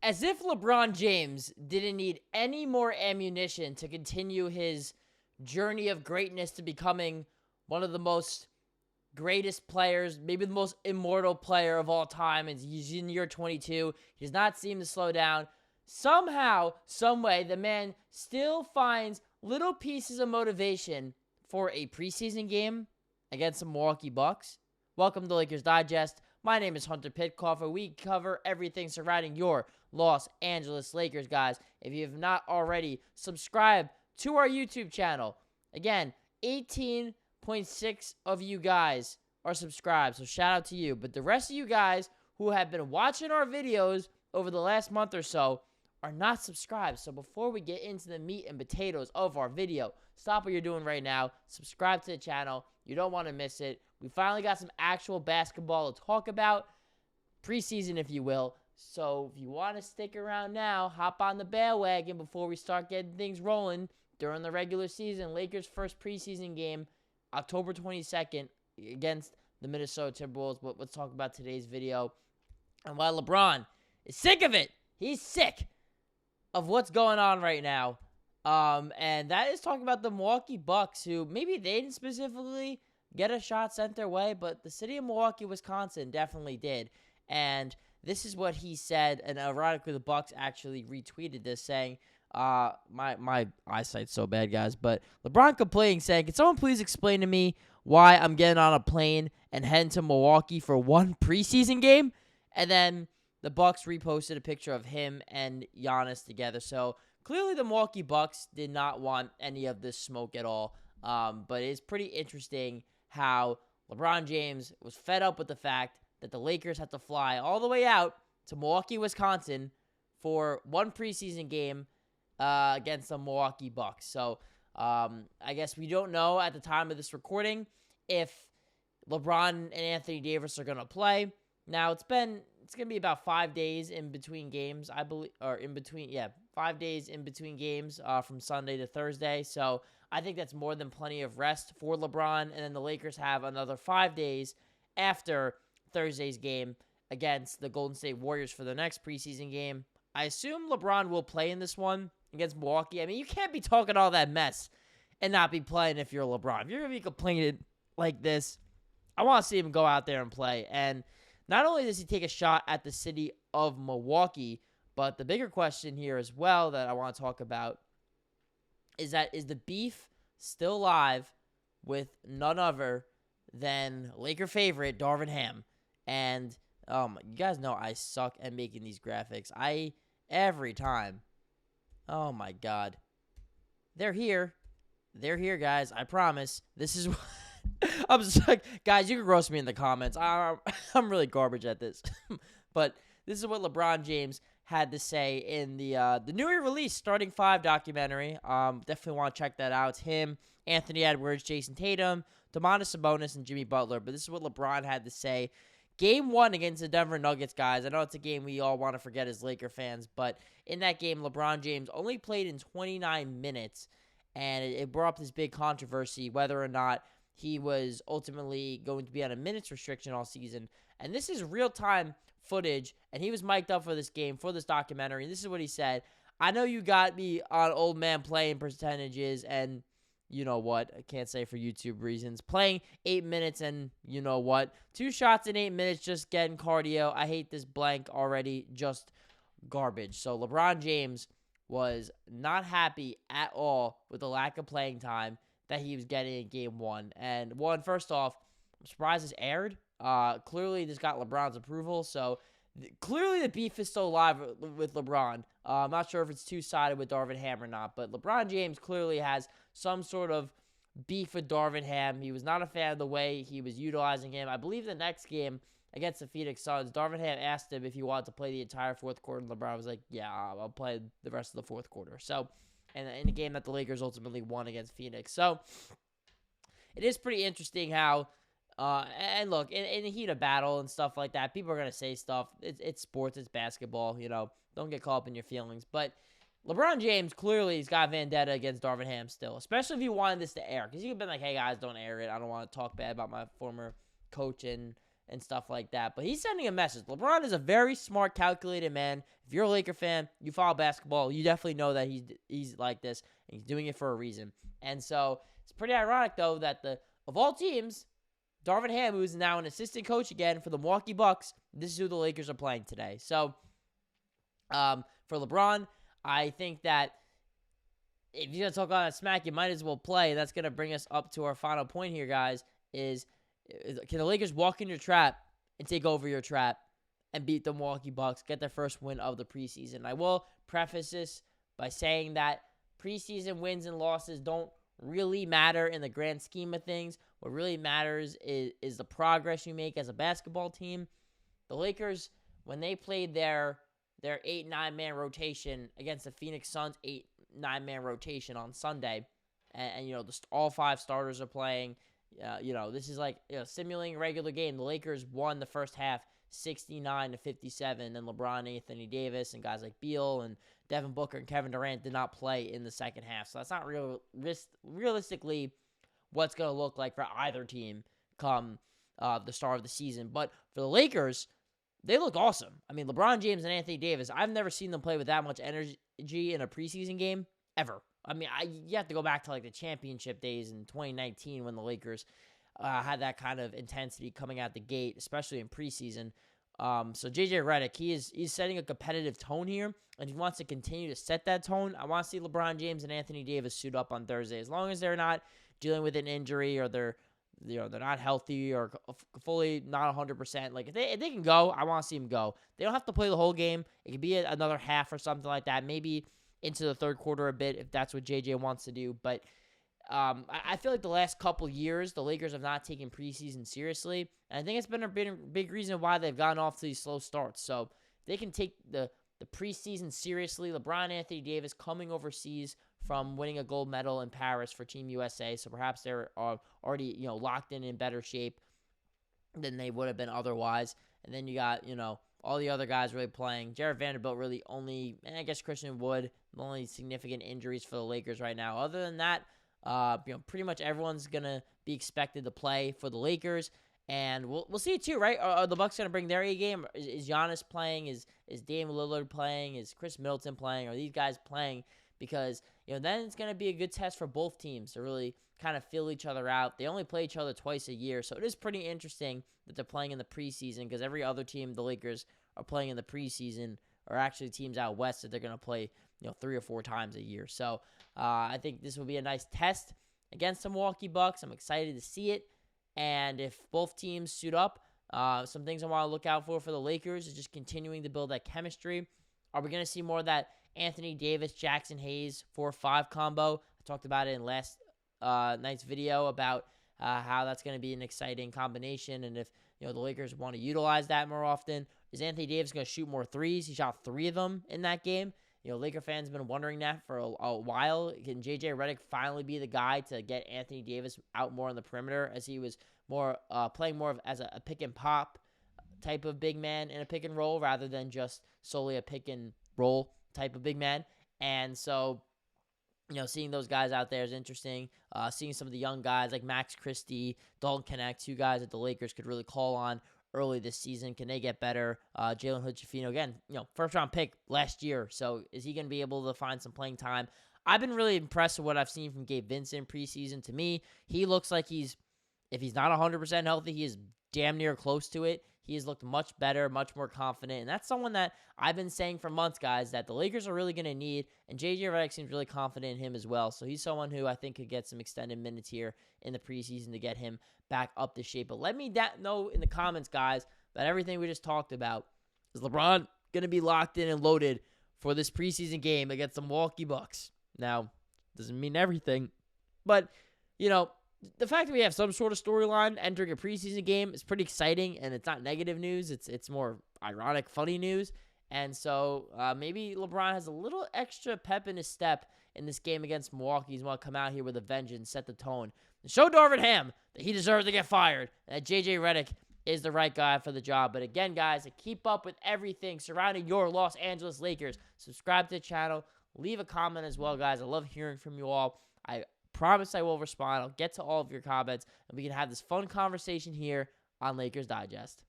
As if LeBron James didn't need any more ammunition to continue his journey of greatness to becoming one of the most greatest players, maybe the most immortal player of all time. And he's in year 22. He does not seem to slow down. Somehow, someway, the man still finds little pieces of motivation for a preseason game against the Milwaukee Bucks. Welcome to Lakers Digest. My name is Hunter Pitcoff, and we cover everything surrounding your Los Angeles Lakers, guys. If you have not already, subscribe to our YouTube channel. Again, 18.6 of you guys are subscribed, so shout out to you. But the rest of you guys who have been watching our videos over the last month or so are not subscribed. So before we get into the meat and potatoes of our video, stop what you're doing right now. Subscribe to the channel. You don't want to miss it. We finally got some actual basketball to talk about. Preseason, if you will. So if you want to stick around now, hop on the bandwagon before we start getting things rolling during the regular season. Lakers' first preseason game, October 22nd, against the Minnesota Timberwolves. But let's talk about today's video. And while LeBron is sick of it, he's sick of what's going on right now. And that is talking about the Milwaukee Bucks, who maybe they didn't specifically get a shot sent their way, but the city of Milwaukee, Wisconsin definitely did. And this is what he said, and ironically, the Bucks actually retweeted this, saying, my eyesight's so bad, guys, but LeBron complaining, saying, "Can someone please explain to me why I'm getting on a plane and heading to Milwaukee for one preseason game?" And then the Bucks reposted a picture of him and Giannis together. So clearly the Milwaukee Bucks did not want any of this smoke at all. But it's pretty interesting how LeBron James was fed up with the fact that the Lakers had to fly all the way out to Milwaukee, Wisconsin for one preseason game against the Milwaukee Bucks. So I guess we don't know at the time of this recording if LeBron and Anthony Davis are going to play. Now, it's going to be about 5 days in between games, I believe, or 5 days in between games from Sunday to Thursday. So I think that's more than plenty of rest for LeBron. And then the Lakers have another 5 days after Thursday's game against the Golden State Warriors for the next preseason game. I assume LeBron will play in this one against Milwaukee. I mean, you can't be talking all that mess and not be playing if you're LeBron. If you're going to be complaining like this, I want to see him go out there and play. And not only does he take a shot at the city of Milwaukee, but the bigger question here as well that I want to talk about is the beef still alive with none other than Laker favorite Darvin Ham? And you guys know I suck at making these graphics. Every time. Oh my God. They're here, guys. I promise. This is I'm just like, guys, you can roast me in the comments. I'm really garbage at this. But this is what LeBron James had to say in the newly released Starting Five documentary. Definitely want to check that out. It's him, Anthony Edwards, Jason Tatum, Domantas Sabonis, and Jimmy Butler. But this is what LeBron had to say. Game 1 against the Denver Nuggets, guys. I know it's a game we all want to forget as Laker fans, but in that game, LeBron James only played in 29 minutes, and it brought up this big controversy whether or not he was ultimately going to be on a minutes restriction all season. And this is real-time footage, and he was mic'd up for this game, for this documentary, and this is what he said. "I know you got me on old man playing percentages, and you know what, I can't say for YouTube reasons, playing 8 minutes and you know what, 2 shots in 8 minutes, just getting cardio. I hate this blank already, just garbage." So LeBron James was not happy at all with the lack of playing time that he was getting in game 1. And first off, I'm surprised this aired. Clearly this got LeBron's approval, so clearly the beef is still alive with LeBron. I'm not sure if it's two-sided with Darvin Ham or not, but LeBron James clearly has some sort of beef with Darvin Ham. He was not a fan of the way he was utilizing him. I believe the next game against the Phoenix Suns, Darvin Ham asked him if he wanted to play the entire fourth quarter, and LeBron was like, "Yeah, I'll play the rest of the fourth quarter." So, and in a game that the Lakers ultimately won against Phoenix. So, it is pretty interesting how and look, in the heat of battle and stuff like that, people are going to say stuff. It's sports, it's basketball, don't get caught up in your feelings. But LeBron James clearly has got vendetta against Darvin Ham still, especially if you wanted this to air. Because you could have been like, "Hey, guys, don't air it. I don't want to talk bad about my former coach and and stuff like that. But he's sending a message. LeBron is a very smart, calculated man. If you're a Laker fan, you follow basketball, you definitely know that he's like this, and he's doing it for a reason. And so it's pretty ironic, though, that of all teams, Darvin Ham, who's now an assistant coach again for the Milwaukee Bucks, this is who the Lakers are playing today. So for LeBron, I think that if you're going to talk all that smack, you might as well play. That's going to bring us up to our final point here, guys, is can the Lakers walk in your trap and take over your trap and beat the Milwaukee Bucks, get their first win of the preseason? I will preface this by saying that preseason wins and losses don't really matter in the grand scheme of things. What really matters is the progress you make as a basketball team. The Lakers, when they played their 8-9-man rotation against the Phoenix Suns 8-9-man rotation on Sunday, and all 5 starters are playing. This is like simulating a regular game. The Lakers won the first half 69-57. Then LeBron, Anthony Davis, and guys like Beal and Devin Booker and Kevin Durant did not play in the second half. So that's not realistically what's going to look like for either team come the start of the season. But for the Lakers, they look awesome. I mean, LeBron James and Anthony Davis, I've never seen them play with that much energy in a preseason game ever. I mean, you have to go back to like the championship days in 2019 when the Lakers had that kind of intensity coming out the gate, especially in preseason. So JJ Redick, he's setting a competitive tone here, and he wants to continue to set that tone. I want to see LeBron James and Anthony Davis suit up on Thursday, as long as they're not dealing with an injury or they're not healthy or fully not 100%. Like if they can go, I want to see them go. They don't have to play the whole game. It could be another half or something like that. Maybe into the third quarter a bit if that's what JJ wants to do. But I feel like the last couple years, the Lakers have not taken preseason seriously. And I think it's been a big reason why they've gone off to these slow starts. So if they can take the preseason seriously. LeBron, Anthony Davis coming overseas from winning a gold medal in Paris for Team USA. So perhaps they're already, locked in better shape than they would have been otherwise. And then you got, all the other guys really playing. Jared Vanderbilt really only, and I guess Christian Wood, the only significant injuries for the Lakers right now. Other than that, pretty much everyone's going to be expected to play for the Lakers. And we'll see it too, right? Are the Bucks going to bring their A game? Is Giannis playing? Is Dame Lillard playing? Is Chris Middleton playing? Are these guys playing? Because, then it's going to be a good test for both teams to really kind of feel each other out. They only play each other twice a year, so it is pretty interesting that they're playing in the preseason because every other team the Lakers are playing in the preseason are actually teams out west that they're going to play, 3 or 4 times a year. So I think this will be a nice test against the Milwaukee Bucks. I'm excited to see it. And if both teams suit up, some things I want to look out for the Lakers is just continuing to build that chemistry. Are we going to see more of that Anthony Davis, Jackson Hayes 4-5 combo? I talked about it in last night's video about how that's going to be an exciting combination. And if the Lakers want to utilize that more often, is Anthony Davis going to shoot more threes? He shot 3 of them in that game. Laker fans have been wondering that for a while. Can J.J. Redick finally be the guy to get Anthony Davis out more on the perimeter as he was more playing more of as a pick and pop type of big man in a pick and roll rather than just solely a pick and roll type of big man? And so, seeing those guys out there is interesting. Seeing some of the young guys like Max Christie, Dalton Connect, 2 guys that the Lakers could really call on early this season. Can they get better? Jalen Hood-Schifino, again, first-round pick last year. So is he going to be able to find some playing time? I've been really impressed with what I've seen from Gabe Vincent preseason. To me, he looks like if he's not 100% healthy, he is damn near close to it. He has looked much better, much more confident. And that's someone that I've been saying for months, guys, that the Lakers are really going to need. And J.J. Redick seems really confident in him as well. So he's someone who I think could get some extended minutes here in the preseason to get him back up to shape. But let me know in the comments, guys, about everything we just talked about. Is LeBron going to be locked in and loaded for this preseason game against the Milwaukee Bucks? Now, doesn't mean everything. But, the fact that we have some sort of storyline entering a preseason game is pretty exciting, and it's not negative news. It's more ironic, funny news. And so maybe LeBron has a little extra pep in his step in this game against Milwaukee. He's want to come out here with a vengeance, set the tone, and show Darvin Ham that he deserves to get fired, and that J.J. Redick is the right guy for the job. But again, guys, to keep up with everything surrounding your Los Angeles Lakers, subscribe to the channel, leave a comment as well, guys. I love hearing from you all. I promise I will respond. I'll get to all of your comments, and we can have this fun conversation here on Lakers Digest.